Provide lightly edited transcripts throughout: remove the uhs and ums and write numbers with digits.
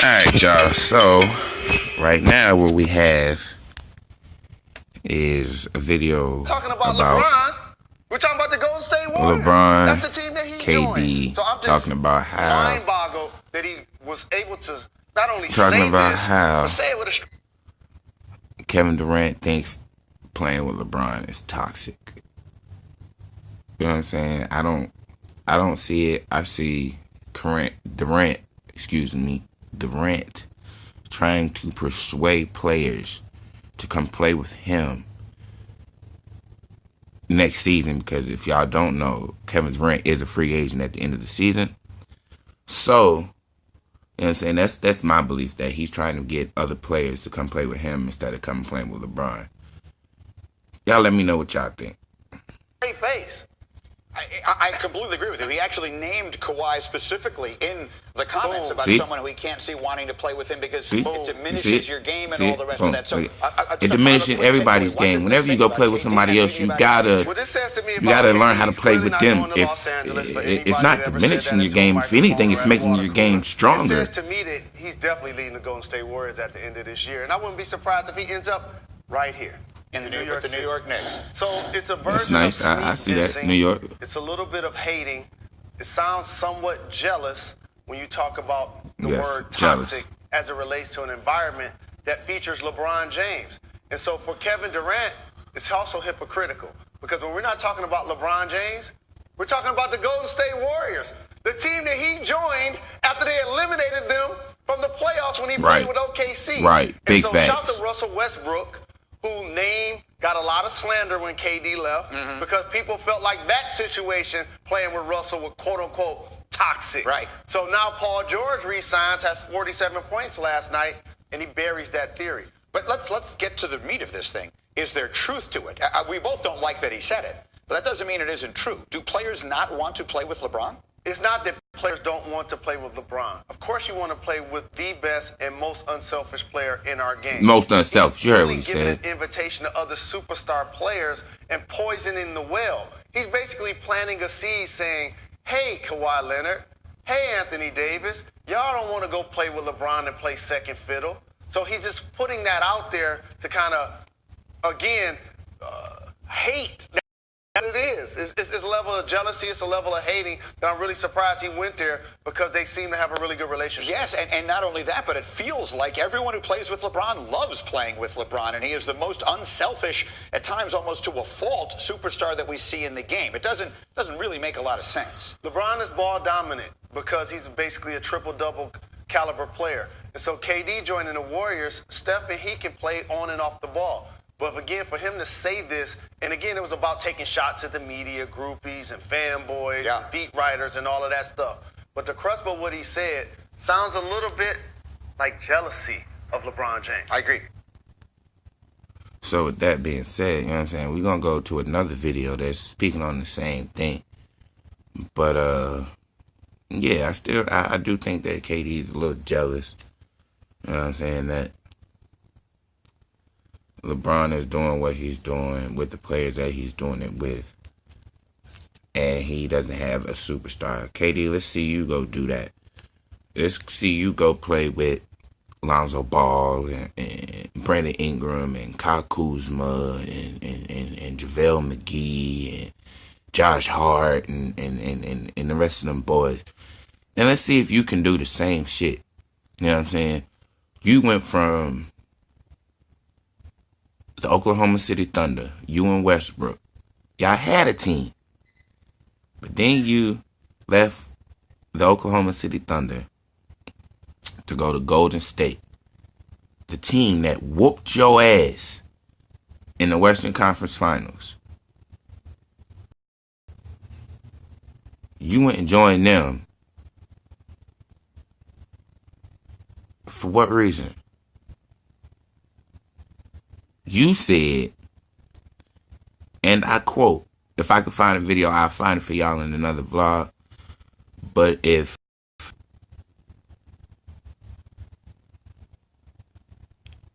Alright, y'all. So, right now, what we have is a video talking about LeBron. We're talking about the Golden State Warriors. LeBron, that's the team that he KD, joined. So I'm just talking about how mind-boggled that he was able to not only talking say about this, how but say it with a Kevin Durant thinks playing with LeBron is toxic. You know what I'm saying? I don't see it. I see Durant trying to persuade players to come play with him next season, because if y'all don't know, Kevin Durant is a free agent at the end of the season. So, you know what I'm saying? That's my belief, that he's trying to get other players to come play with him instead of coming playing with LeBron. Y'all let me know what y'all think. great face. I completely agree with you. He actually named Kawhi specifically in the comments about someone who he can't see wanting to play with him because it diminishes your game and all the rest of that. So it diminishes everybody's game. Whenever you go play with somebody else, you gotta learn how to play with them. If it's not diminishing your game, if anything, it's making your game stronger. It says to me that he's definitely leading the Golden State Warriors at the end of this year, and I wouldn't be surprised if he ends up right here. In the New York Knicks. So it's a version That's nice. of I see that. New York. It's a little bit of hating. It sounds somewhat jealous when you talk about the word toxic as it relates to an environment that features LeBron James. And so for Kevin Durant, it's also hypocritical, because when we're not talking about LeBron James, we're talking about the Golden State Warriors, the team that he joined after they eliminated them from the playoffs when he played with OKC. Right. Big facts. Shout to Russell Westbrook, whose name got a lot of slander when KD left, because people felt like that situation playing with Russell was quote-unquote toxic. Right. So now Paul George resigns, has 47 points last night, and he buries that theory. But let's get to the meat of this thing. Is there truth to it? We both don't like that he said it, but that doesn't mean it isn't true. Do players not want to play with LeBron? It's not that players don't want to play with LeBron. Of course you want to play with the best and most unselfish player in our game. Most unselfish. You heard what he said. He's giving an invitation to other superstar players and poisoning the well. He's basically planting a seed saying, hey, Kawhi Leonard, hey, Anthony Davis, y'all don't want to go play with LeBron and play second fiddle. So he's just putting that out there to kind of, again, hate. It is. It's a level of jealousy. It's a level of hating that I'm really surprised he went there, because they seem to have a really good relationship. Yes, and not only that, but it feels like everyone who plays with LeBron loves playing with LeBron, and he is the most unselfish, at times almost to a fault, superstar that we see in the game. It doesn't really make a lot of sense. LeBron is ball dominant because he's basically a triple-double caliber player. And so KD joining the Warriors, Steph and he can play on and off the ball. But again, for him to say this, and again, it was about taking shots at the media, groupies and fanboys, and beat writers and all of that stuff. But the crux of what he said sounds a little bit like jealousy of LeBron James. I agree. So with that being said, you know what I'm saying, we're going to go to another video that's speaking on the same thing. But, yeah, I do think that KD's a little jealous. You know what I'm saying, that LeBron is doing what he's doing with the players that he's doing it with, and he doesn't have a superstar. KD, let's see you go do that. Let's see you go play with Lonzo Ball and Brandon Ingram and Kyle Kuzma and JaVale McGee and Josh Hart and the rest of them boys. And let's see if you can do the same shit. You know what I'm saying? You went from the Oklahoma City Thunder, you and Westbrook, y'all had a team. But then you left the Oklahoma City Thunder to go to Golden State, the team that whooped your ass in the Western Conference Finals. You went and joined them. For what reason? You said, and I quote, if I could find a video, I'll find it for y'all in another vlog. But if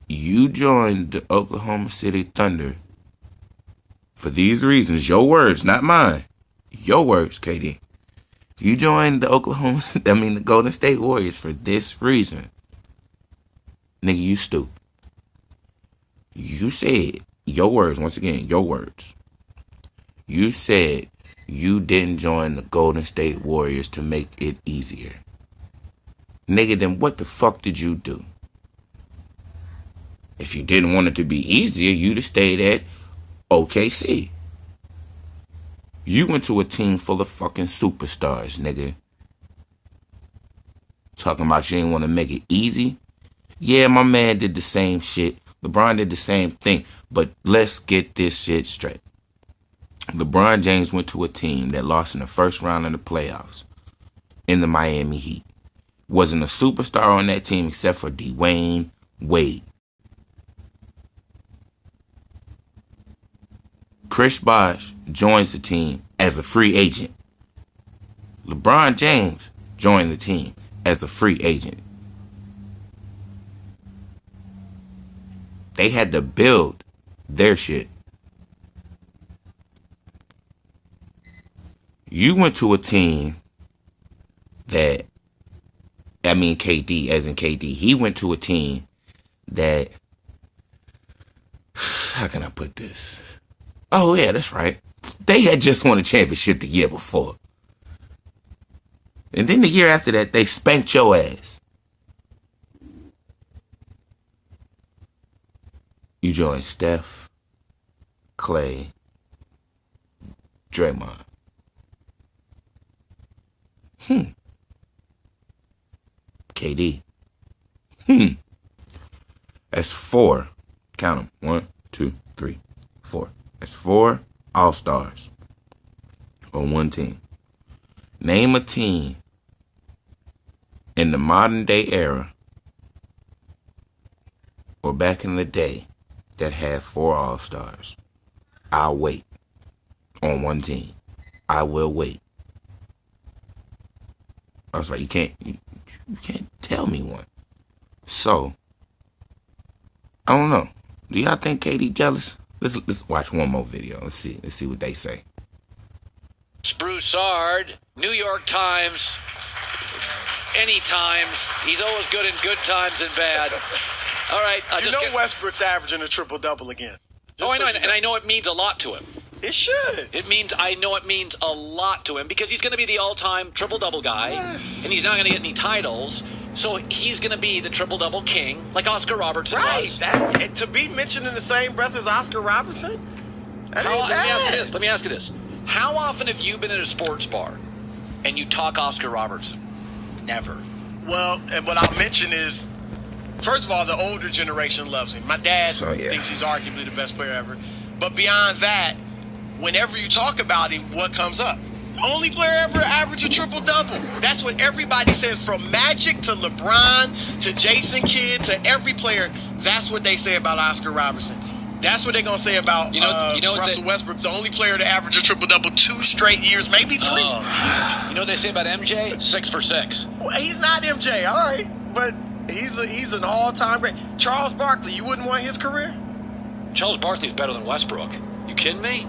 you joined the Oklahoma City Thunder for these reasons, your words, not mine, your words, KD. You joined the the Golden State Warriors for this reason. Nigga, you stupid. You said, your words, once again, your words. You said you didn't join the Golden State Warriors to make it easier. Nigga, then what the fuck did you do? If you didn't want it to be easier, you'd have stayed at OKC. You went to a team full of fucking superstars, nigga. Talking about you ain't want to make it easy. Yeah, my man did the same shit. LeBron did the same thing. But let's get this shit straight. LeBron James went to a team that lost in the first round of the playoffs in the Miami Heat. Wasn't a superstar on that team except for Dwayne Wade. Chris Bosh joins the team as a free agent. LeBron James joined the team as a free agent. They had to build their shit. You went to a team that, I mean KD, as in KD, he went to a team that, how can I put this? Oh yeah, that's right. They had just won a championship the year before. And then the year after that, they spanked your ass. You joined Steph, Clay, Draymond. KD. That's 4. Count them. 1, 2, 3, 4. That's 4 All-Stars on one team. Name a team in the modern day era or back in the day that had 4 All-Stars. I'll wait on one team. I will wait. I was like, you can't tell me one. So, I don't know. Do y'all think KD jealous? Let's watch one more video. Let's see what they say. Broussard, New York Times, any times. He's always good in good times and bad. All right. Westbrook's averaging a triple-double again. I know, and I know it means a lot to him. It should. I know it means a lot to him because he's going to be the all-time triple-double guy, yes. And he's not going to get any titles. So he's going to be the triple-double king, like Oscar Robertson was. Right. To be mentioned in the same breath as Oscar Robertson? That ain't bad. Let me ask you this. How often have you been at a sports bar and you talk Oscar Robertson? Never. Well, and what I'll mention is, first of all, the older generation loves him. My dad thinks he's arguably the best player ever. But beyond that, whenever you talk about him, what comes up? Only player ever average a triple-double. That's what everybody says, from Magic to LeBron to Jason Kidd to every player. That's what they say about Oscar Robertson. That's what they're going to say about Russell Westbrook, the only player to average a triple-double 2 straight years, maybe 3. You know what they say about MJ? 6 for 6. Well, he's not MJ, all right. But he's an all-time great. Charles Barkley, you wouldn't want his career? Charles Barkley's better than Westbrook. You kidding me?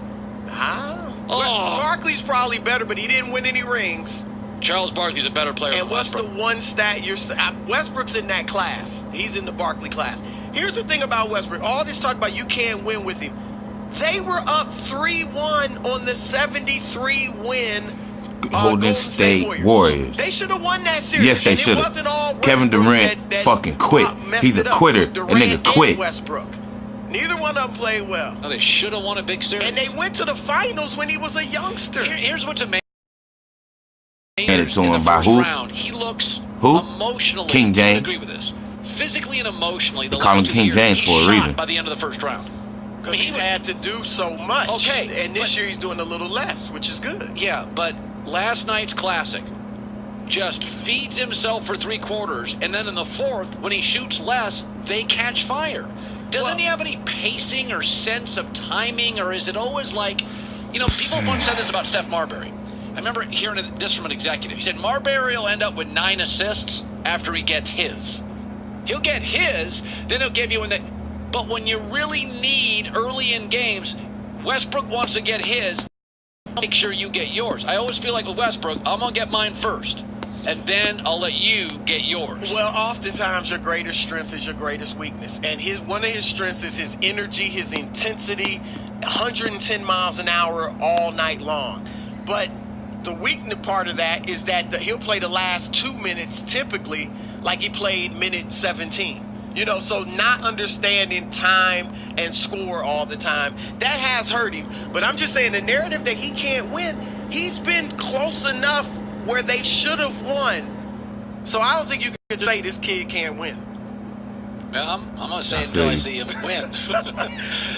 How? Barkley's probably better, but he didn't win any rings. Charles Barkley's a better player than Westbrook. And what's the one stat Westbrook's in that class. He's in the Barkley class. Here's the thing about Westbrook. All this talk about you can't win with him. They were up 3-1 on the 73 win Golden State Warriors. They should have won that series. Yes, they should have. Kevin Durant fucking quit. He's a quitter. That nigga quit. Westbrook. Neither one of them played well. No, they should have won a big series. And they went to the finals when he was a youngster. Here's what's amazing. Handed to him by who? Round, he looks who? Emotionally. King James. I agree with this. Physically and emotionally, the call him last 2 King years, James for a reason. By the end of the first round. Because he's had to do so much. Okay. And this year he's doing a little less, which is good. Yeah, but last night's classic just feeds himself for 3 quarters, and then in the fourth, when he shoots less, they catch fire. Doesn't he have any pacing or sense of timing, or is it always like, people once said this about Steph Marbury. I remember hearing this from an executive. He said Marbury will end up with 9 assists after he gets his. He'll get his, then he'll give you but when you really need early in games, Westbrook wants to get his, make sure you get yours. I always feel like with Westbrook, I'm going to get mine first. and then I'll let you get yours. Well, oftentimes your greatest strength is your greatest weakness. And one of his strengths is his energy, his intensity, 110 miles an hour all night long. But the weakness part of that is that he'll play the last 2 minutes typically like he played minute 17. You know, so not understanding time and score all the time, that has hurt him. But I'm just saying the narrative that he can't win, he's been close enough where they should have won. So I don't think you can just say this kid can't win. Well, I'm going to say until I see him win.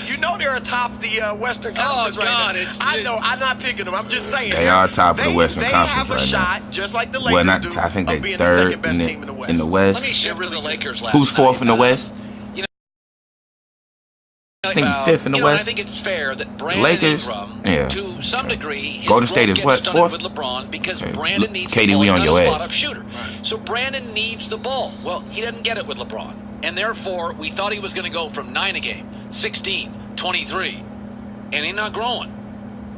You know they're atop the Western Conference right now. I know. I'm not picking them. I'm just saying. They are top of the Western Conference right now. They have a shot, just like the Lakers do, I think of they're being the third second best team in the West. in the West. Let me shift to the Lakers last Who's fourth night. in the West? I think fifth in the West. I think it's fair that Brandon Lakers, Ingram, to some degree, his Golden State is what, fourth? with LeBron because Brandon needs KD, the ball. we on He's your not a ass. spot-up shooter. Right. So Brandon needs the ball. Well, he doesn't get it with LeBron. And therefore, we thought he was going to go from 9 a game, 16, 23. And he's not growing.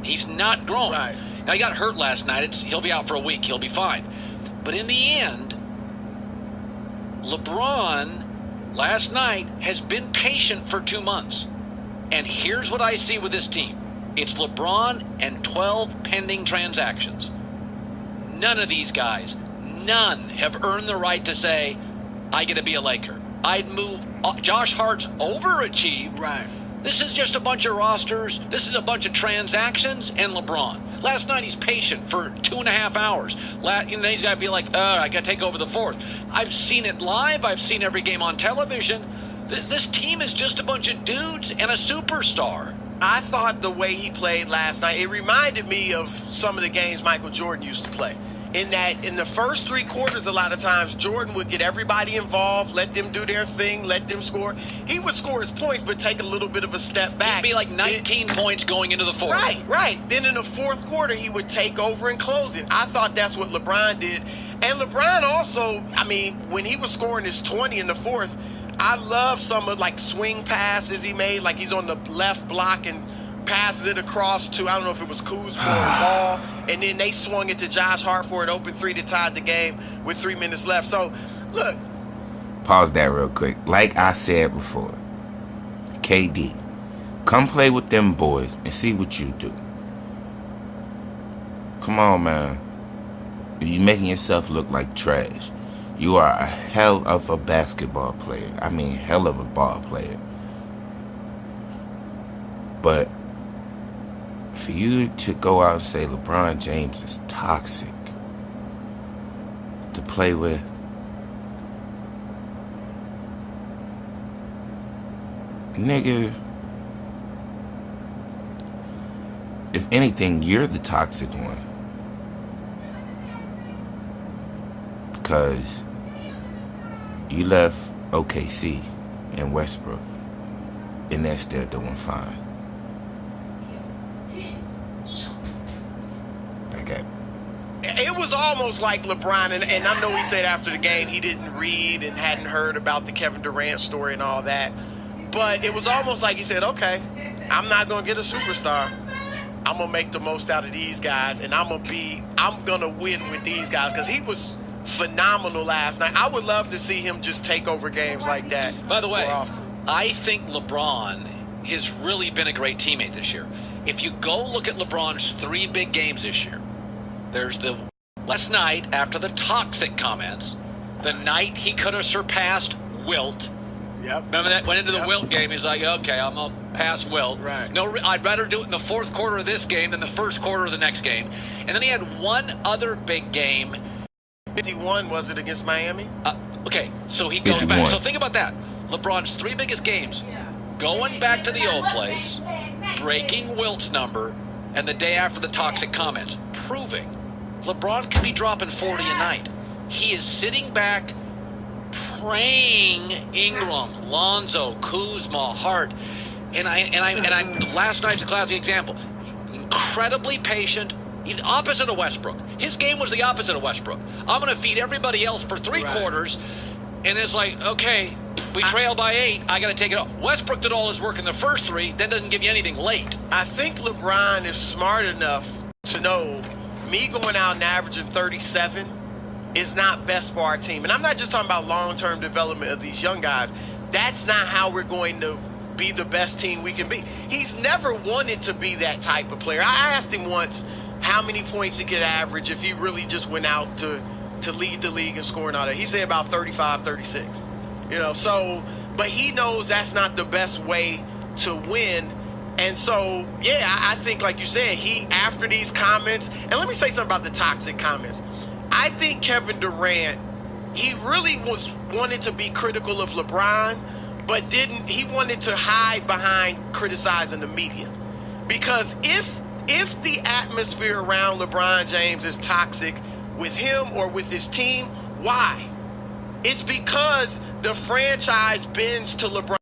He's not growing. Right. Now, he got hurt last night. He'll be out for a week. He'll be fine. But in the end, LeBron last night has been patient for 2 months. And here's what I see with this team. It's LeBron and 12 pending transactions. None of these guys, none have earned the right to say, I get to be a Laker. I'd move. Josh Hart's overachieved. Right. This is just a bunch of rosters. This is a bunch of transactions and LeBron. Last night he's patient for 2.5 hours. And then he's got to be like, I got to take over the fourth. I've seen it live. I've seen every game on television. This team is just a bunch of dudes and a superstar. I thought the way he played last night, it reminded me of some of the games Michael Jordan used to play. In that, in the first 3 quarters, a lot of times, Jordan would get everybody involved, let them do their thing, let them score. He would score his points, but take a little bit of a step back. He'd be like 19 points going into the fourth. Right. Then in the fourth quarter, he would take over and close it. I thought that's what LeBron did. And LeBron also, I mean, when he was scoring his 20 in the fourth, I love some of, like, swing passes he made, like he's on the left block and passes it across to, I don't know if it was Kuzma or Ball, and then they swung it to Josh Hart for an open 3 to tie the game with 3 minutes left. So, look. Pause that real quick. Like I said before, KD, come play with them boys and see what you do. Come on, man. You're making yourself look like trash. You are a hell of a basketball player. I mean, hell of a ball player. But for you to go out and say LeBron James is toxic to play with, nigga, if anything, you're the toxic one. Because you left OKC and Westbrook, and they're still doing fine. It was almost like LeBron, and I know he said after the game he didn't read and hadn't heard about the Kevin Durant story and all that, but it was almost like he said, okay, I'm not going to get a superstar. I'm going to make the most out of these guys, and I'm going to win with these guys, because he was phenomenal last night. I would love to see him just take over games like that. By the way, I think LeBron has really been a great teammate this year. If you go look at LeBron's 3 big games this year, there's the last night after the toxic comments, the night he could have surpassed Wilt. Yep. Remember that? Went into the Wilt game. He's like, okay, I'm going to pass Wilt. Right. No, I'd rather do it in the fourth quarter of this game than the first quarter of the next game. And then he had one other big game. 51, was it against Miami? Okay, so he goes back. So think about that. LeBron's 3 biggest games, going back to the old place, breaking Wilt's number, and the day after the toxic comments, proving LeBron could be dropping 40 a night. He is sitting back, praying Ingram, Lonzo, Kuzma, Hart, and I last night's a classic example. Incredibly patient. He's opposite of Westbrook. His game was the opposite of Westbrook. I'm going to feed everybody else for 3 quarters, and it's like, okay, we trail by 8. I got to take it off. Westbrook did all his work in the first 3, then doesn't give you anything late. I think LeBron is smart enough to know me going out and averaging 37 is not best for our team. And I'm not just talking about long-term development of these young guys. That's not how we're going to be the best team we can be. He's never wanted to be that type of player. I asked him once how many points he could average if he really just went out to lead the league and scoring all that. He said about 35, 36. So, but he knows that's not the best way to win. And so, yeah, I think, like you said, after these comments, and let me say something about the toxic comments. I think Kevin Durant, he really wanted to be critical of LeBron, but he wanted to hide behind criticizing the media. Because if the atmosphere around LeBron James is toxic with him or with his team, why? It's because the franchise bends to LeBron,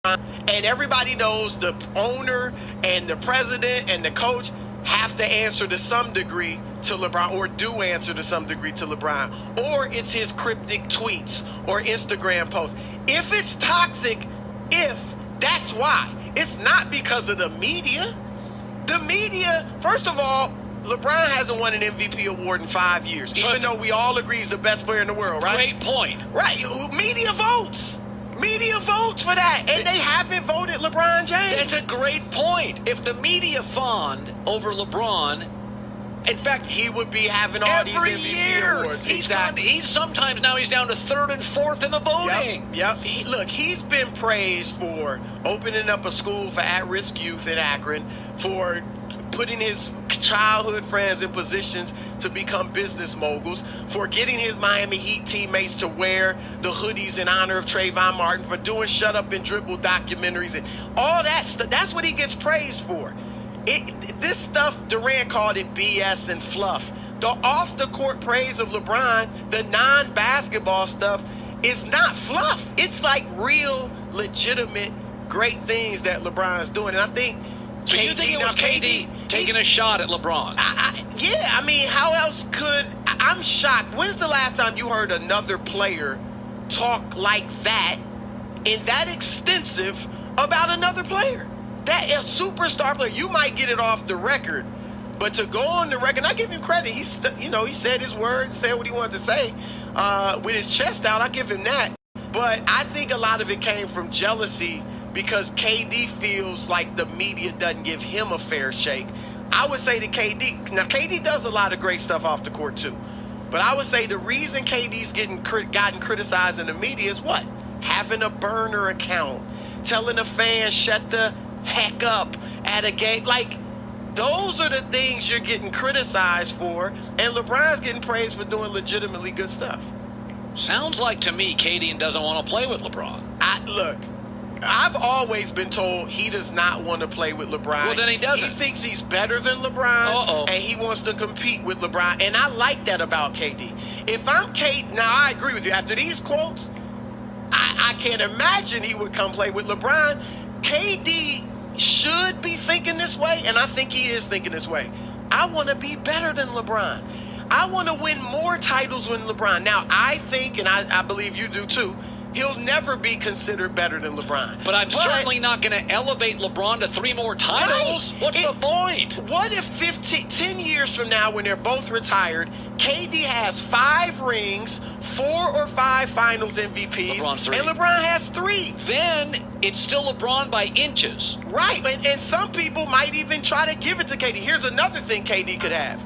and everybody knows the owner and the president and the coach have to answer to some degree to LeBron, or do answer to some degree to LeBron, or it's his cryptic tweets or Instagram posts. If it's toxic, that's why. It's not because of the media. The media, first of all, LeBron hasn't won an MVP award in 5 years, even though we all agree he's the best player in the world, right? Great point. Right. Media votes. Media votes for that, and they haven't voted LeBron James. That's a great point. If the media fawned over LeBron, in fact, he would be having all these MVP awards. He's sometimes now he's down to 3rd and 4th in the voting. Yep. He's been praised for opening up a school for at-risk youth in Akron, for putting his childhood friends in positions to become business moguls, for getting his Miami Heat teammates to wear the hoodies in honor of Trayvon Martin, for doing shut up and dribble documentaries and all that stuff. That's what he gets praised for. This stuff, Durant called it BS and fluff. The off-the-court praise of LeBron, the non-basketball stuff, is not fluff. It's like real, legitimate, great things that LeBron's doing. And I think so you think it was KD taking a shot at LeBron? Yeah, I mean, how else I'm shocked. When's the last time you heard another player talk like that and that extensive about another player? That a superstar player, you might get it off the record, but to go on the record, I give him credit. He said his words, said what he wanted to say with his chest out. I give him that. But I think a lot of it came from jealousy, because KD feels like the media doesn't give him a fair shake. I would say to KD, now KD does a lot of great stuff off the court too, but I would say the reason KD's gotten criticized in the media is what? Having a burner account, telling a fan shut the heck up at a game. Like, those are the things you're getting criticized for, and LeBron's getting praised for doing legitimately good stuff. Sounds like to me KD doesn't want to play with LeBron. Look, I've always been told he does not want to play with LeBron. Well, then he doesn't. He thinks he's better than LeBron, and he wants to compete with LeBron. And I like that about KD. If I'm KD, now I agree with you. After these quotes, I can't imagine he would come play with LeBron. KD should be thinking this way, and I think he is thinking this way. I want to be better than LeBron. I want to win more titles than LeBron. Now, I think, and I believe you do too, he'll never be considered better than LeBron. But I'm certainly not going to elevate LeBron to 3 more titles. Right. What's the point? What if 10 years from now, when they're both retired, KD has 5 rings, 4 or 5 finals MVPs, and LeBron has 3? Then it's still LeBron by inches. Right, and some people might even try to give it to KD. Here's another thing KD could have.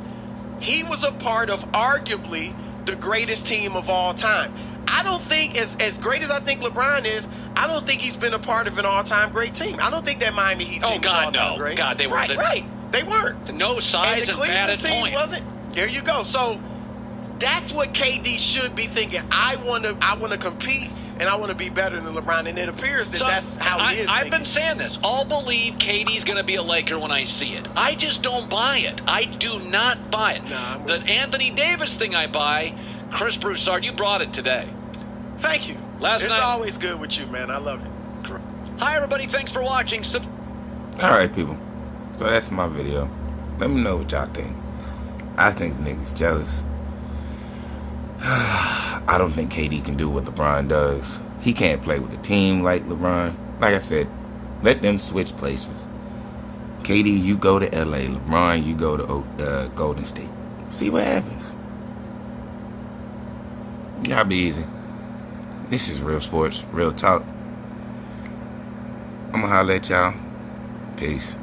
He was a part of arguably the greatest team of all time. I don't think, as great as I think LeBron is, I don't think he's been a part of an all-time great team. I don't think that Miami Heat team was all-time great. God, they weren't. Right. They weren't. No size and bad at point. Wasn't. There you go. So that's what KD should be thinking. I want to compete, and I want to be better than LeBron. And it appears that that's how he is. I've been saying this. I'll believe KD's going to be a Laker when I see it. I just don't buy it. I do not buy it. The Anthony Davis thing I buy. Chris Broussard, you brought it today. Thank you. It's always good with you, man. I love it. Hi, everybody. Thanks for watching. All right, people. So that's my video. Let me know what y'all think. I think the nigga's jealous. I don't think KD can do what LeBron does. He can't play with a team like LeBron. Like I said, let them switch places. KD, you go to LA. LeBron, you go to Golden State. See what happens. Y'all be easy. This is real sports, real talk. I'm gonna holler at y'all. Peace.